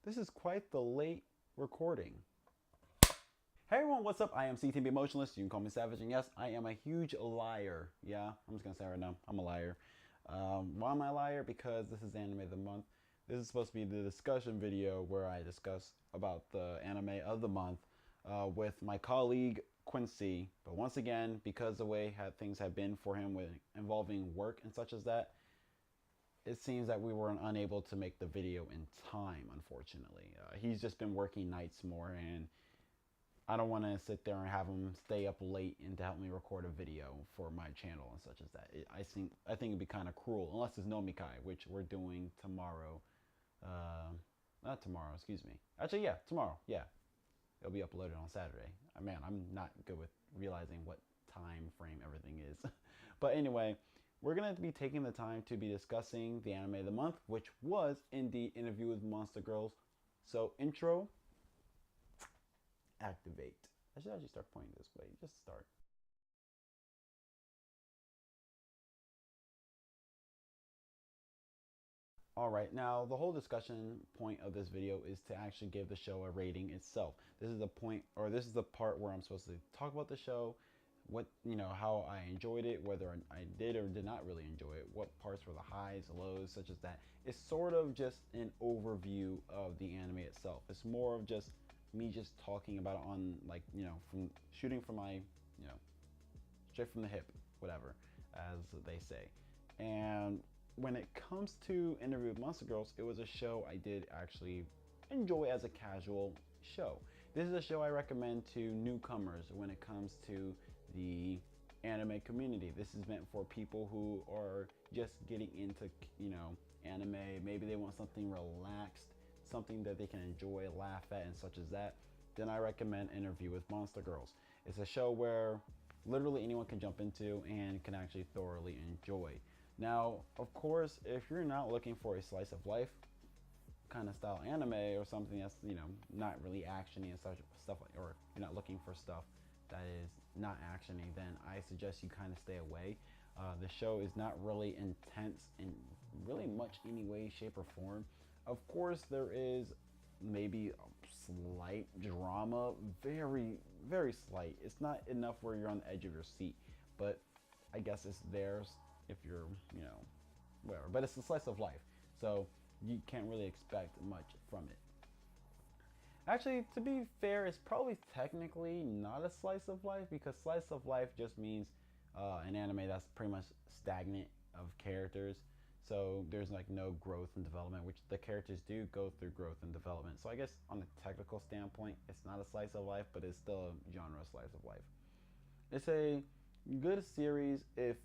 This is quite the late recording. Hey everyone, what's up? I am CTB Emotionless. You can call me Savage, and yes, I am a huge liar. Yeah, I'm just gonna say right now, I'm a liar. Why am I a liar? Because this is Anime of the Month. This is supposed to be the discussion video where I discuss about the anime of the month with my colleague Quincy. But once again, because the way things have been for him with involving work and such as that, it seems that we were unable to make the video in time, unfortunately. He's just been working nights more, and I don't want to sit there and have him stay up late and to help me record a video for my channel and such as that. I think it'd be kind of cruel, unless it's Nomikai, which we're doing tomorrow. Not tomorrow, excuse me. Actually, yeah, tomorrow. Yeah, it'll be uploaded on Saturday. Man, I'm not good with realizing what time frame everything is. But anyway, we're going to be taking the time to be discussing the anime of the month, which was indeed Interview with Monster Girls. So, intro, activate. I should actually start pointing this way. Just start. All right, now the whole discussion point of this video is to actually give the show a rating itself. This is the point, or this is the part where I'm supposed to talk about the show, what, how I enjoyed it, whether I did or did not really enjoy it, what parts were the highs, lows, such as that. It's sort of just an overview of the anime itself. It's more of just me just talking about it on, like, from shooting from my, straight from the hip, whatever, as they say. And when it comes to Interview with Monster Girls, it was a show I did actually enjoy as a casual show. This is a show I recommend to newcomers when it comes to the anime community. This is meant for people who are just getting into, anime. Maybe they want something relaxed, something that they can enjoy, laugh at, and such as that. Then I recommend Interview with Monster Girls. It's a show where literally anyone can jump into and can actually thoroughly enjoy. Now, of course, if you're not looking for a slice of life kind of style anime or something that's, not really actiony and such stuff, or you're not looking for stuff that is not actiony, then I suggest you kind of stay away. The show is not really intense in really much any way, shape, or form. Of course, there is maybe a slight drama, very, very slight. It's not enough where you're on the edge of your seat, but I guess it's theirs if you're, whatever. But it's a slice of life, so you can't really expect much from it. Actually, to be fair, it's probably technically not a slice of life, because slice of life just means an anime that's pretty much stagnant of characters. So there's like no growth and development, which the characters do go through growth and development. So I guess on a technical standpoint, it's not a slice of life, but it's still a genre slice of life. It's a good series if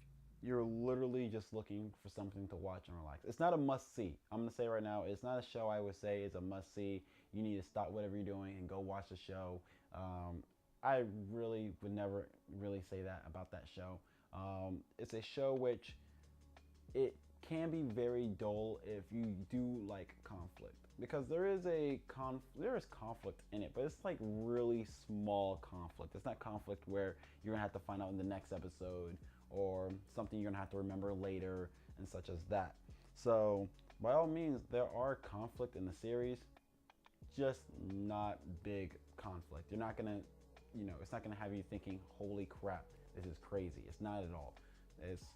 you're literally just looking for something to watch and relax. It's not a must see. I'm gonna say right now, it's not a show I would say is a must see. You need to stop whatever you're doing and go watch the show. I really would never really say that about that show. It's a show which it can be very dull if you do like conflict, because there is conflict in it, but it's like really small conflict. It's not conflict where you're gonna have to find out in the next episode or something you're gonna have to remember later and such as that. So by all means, there are conflict in the series, just not big conflict. You're not gonna, it's not gonna have you thinking, holy crap, this is crazy. It's not at all. It's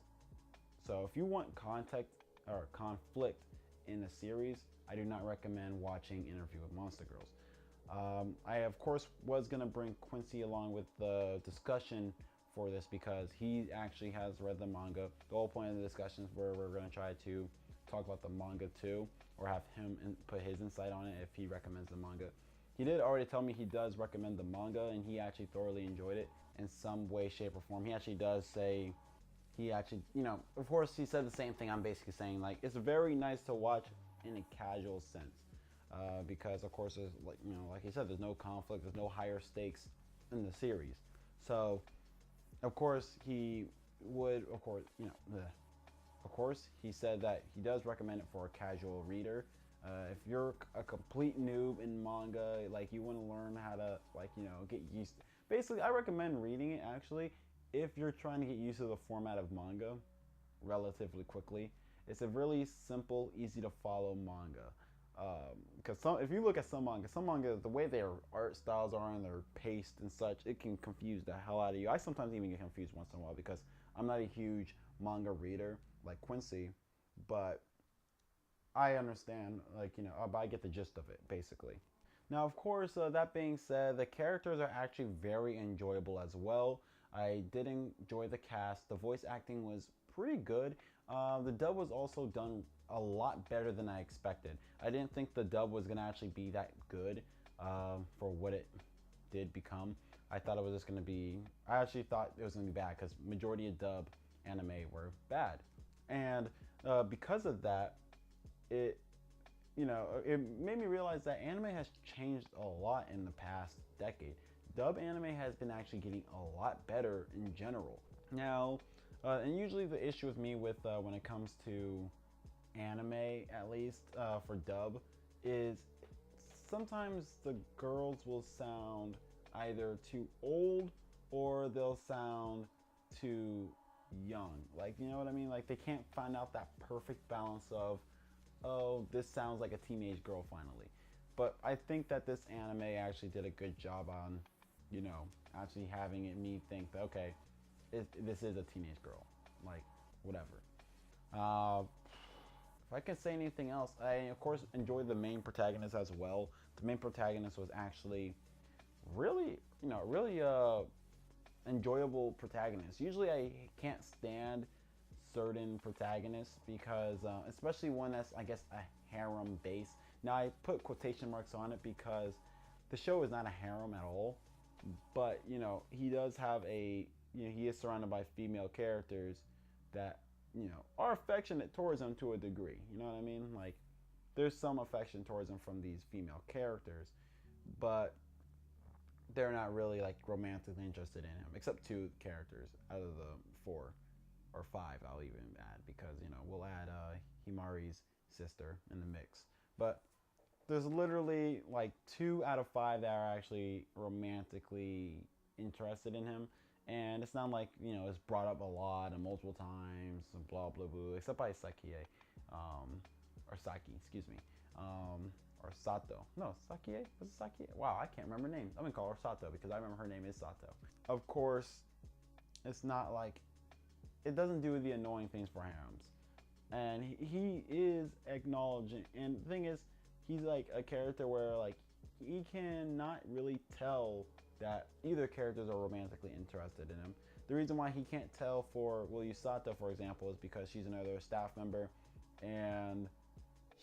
So if you want context or conflict in the series, I do not recommend watching Interview with Monster Girls. I, of course, was going to bring Quincy along with the discussion for this because he actually has read the manga. The whole point of the discussion is where we're going to try to talk about the manga too, or have him put his insight on it if he recommends the manga. He did already tell me he does recommend the manga, and he actually thoroughly enjoyed it in some way, shape, or form. He actually does say he actually, of course, he said the same thing I'm basically saying. Like, it's very nice to watch in a casual sense, because, of course, there's like he said, there's no conflict, there's no higher stakes in the series. So, of course, he would, of course, he said that he does recommend it for a casual reader. If you're a complete noob in manga, like you want to learn how to, get used to, basically, I recommend reading it actually if you're trying to get used to the format of manga relatively quickly. It's a really simple, easy to follow manga. Because if you look at some manga, the way their art styles are and their pace and such, it can confuse the hell out of you. I sometimes even get confused once in a while because I'm not a huge manga reader like Quincy, but I understand, like, but I get the gist of it basically. Now, of course, that being said, the characters are actually very enjoyable as well. I did enjoy the cast. The voice acting was pretty good. The dub was also done a lot better than I expected. I didn't think the dub was going to actually be that good for what it did become. I thought it was just going to be, I actually thought it was going to be bad because majority of dub anime were bad. And because of that, it it made me realize that anime has changed a lot in the past decade. Dub anime has been actually getting a lot better in general. Now, and usually the issue with me with when it comes to anime, at least for dub, is sometimes the girls will sound either too old or they'll sound too young. Like, you know what I mean? Like, they can't find out that perfect balance of, oh, this sounds like a teenage girl finally. But I think that this anime actually did a good job on, actually having me think that, okay, this is a teenage girl. Like, whatever. If I can say anything else, I, of course, enjoyed the main protagonist as well. The main protagonist was actually really, really enjoyable protagonist. Usually I can't stand certain protagonists because especially one that's, I guess, a harem base. Now I put quotation marks on it because the show is not a harem at all, but he does have a, he is surrounded by female characters that are affectionate towards him to a degree. You know what I mean? Like, there's some affection towards him from these female characters, but they're not really like romantically interested in him, except 2 characters out of the 4 or 5 I'll even add, because we'll add Himari's sister in the mix. But there's literally like 2 out of 5 that are actually romantically interested in him, and it's not like it's brought up a lot and multiple times and blah blah blah, except by Sakie, or Saki, excuse me, or Sato. No, Sakie? Was it Sakie? Wow, I can't remember names. I'm gonna call her Sato because I remember her name is Sato. Of course, it's not like, it doesn't do the annoying things for harems. And he is acknowledging, and the thing is, he's like a character where like he cannot really tell that either characters are romantically interested in him. The reason why he can't tell for Sato, for example, is because she's another staff member and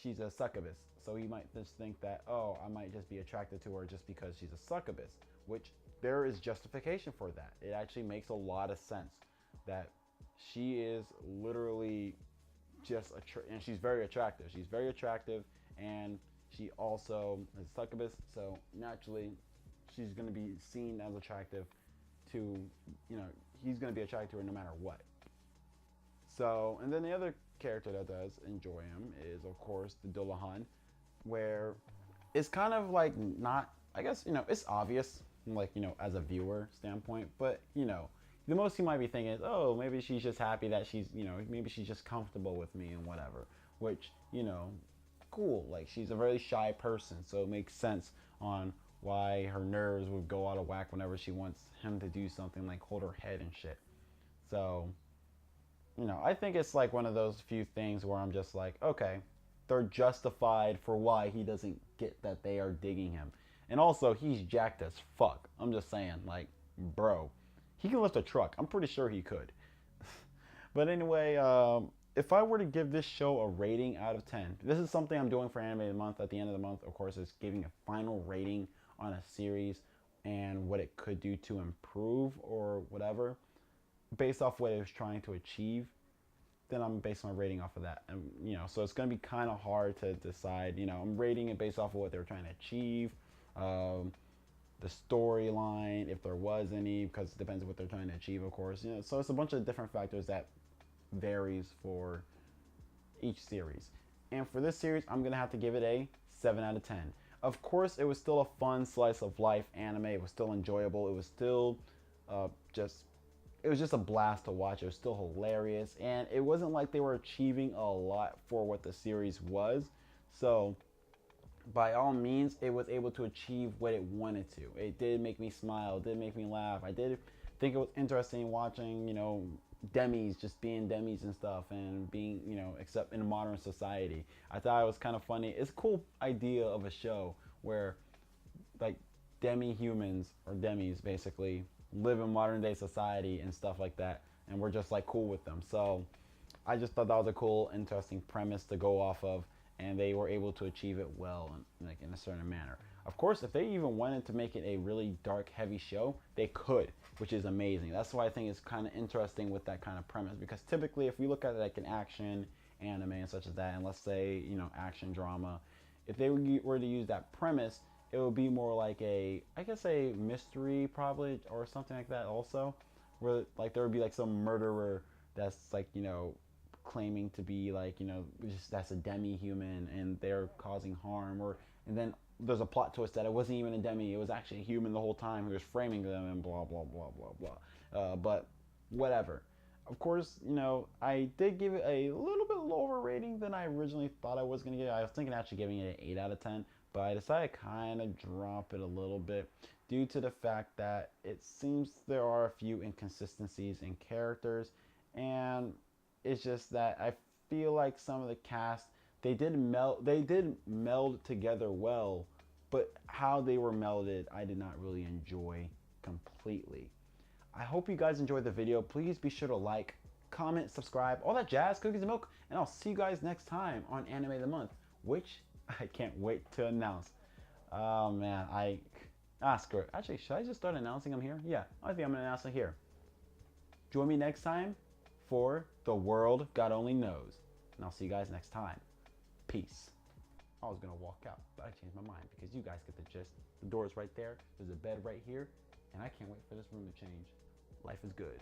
she's a succubus. So he might just think that, oh, I might just be attracted to her just because she's a succubus, which there is justification for that. It actually makes a lot of sense that she is literally just and she's very attractive. She's very attractive, and she also is a succubus, so naturally she's going to be seen as attractive to, he's going to be attracted to her no matter what. So, and then the other character that does enjoy him is, of course, the Dullahan, where it's kind of like not, I guess, it's obvious, like, as a viewer standpoint, but, the most he might be thinking is, oh, maybe she's just happy that she's, maybe she's just comfortable with me and whatever, which, cool. Like, she's a very shy person, so it makes sense on why her nerves would go out of whack whenever she wants him to do something like hold her head and shit. So, I think it's like one of those few things where I'm just like, okay, they're justified for why he doesn't get that they are digging him. And also, he's jacked as fuck. I'm just saying, like, bro, he can lift a truck. I'm pretty sure he could. But anyway, if I were to give this show a rating out of 10, this is something I'm doing for Anime of the Month. At the end of the month, of course, is giving a final rating on a series and what it could do to improve or whatever, based off what it was trying to achieve. Then I'm basing my rating off of that. And, so it's going to be kind of hard to decide. I'm rating it based off of what they were trying to achieve. The storyline, if there was any, because it depends on what they're trying to achieve, of course. So it's a bunch of different factors that varies for each series. And for this series, I'm going to have to give it a 7 out of 10. Of course, it was still a fun slice of life anime. It was still enjoyable. It was still it was just a blast to watch. It was still hilarious. And it wasn't like they were achieving a lot for what the series was. So by all means, it was able to achieve what it wanted to. It did make me smile. It did make me laugh. I did think it was interesting watching, demis just being demis and stuff, and being, except in modern society. I thought it was kind of funny. It's a cool idea of a show where, like, demi-humans, or demis basically, live in modern day society and stuff like that, and we're just like cool with them. So I just thought that was a cool, interesting premise to go off of, and they were able to achieve it well, like in a certain manner. Of course, if they even wanted to make it a really dark, heavy show, they could, which is amazing. That's why I think it's kind of interesting with that kind of premise, because typically, if we look at it like an action anime and such as that, and let's say, action drama, if they were to use that premise, it would be more like a mystery probably, or something like that also, where like there would be like some murderer that's like, claiming to be like, just that's a demi-human and they're causing harm, and then there's a plot twist that it wasn't even a demi, it was actually a human the whole time who was framing them, and blah blah blah blah blah. But whatever. Of course, I did give it a little bit lower rating than I originally thought I was going to give it. I was thinking actually giving it an 8 out of 10, but I decided to kind of drop it a little bit due to the fact that it seems there are a few inconsistencies in characters, and it's just that I feel like some of the cast, they did meld together well, but how they were melded, I did not really enjoy completely. I hope you guys enjoyed the video. Please be sure to like, comment, subscribe, all that jazz, cookies and milk, and I'll see you guys next time on Anime of the Month, which I can't wait to announce. Oh man, screw it. Actually, should I just start announcing them here? Yeah, I think I'm gonna announce it here. Join me next time for The World God Only Knows, and I'll see you guys next time. Peace. I was gonna walk out, but I changed my mind because you guys get the gist. The door is right there. There's a bed right here, and I can't wait for this room to change. Life is good.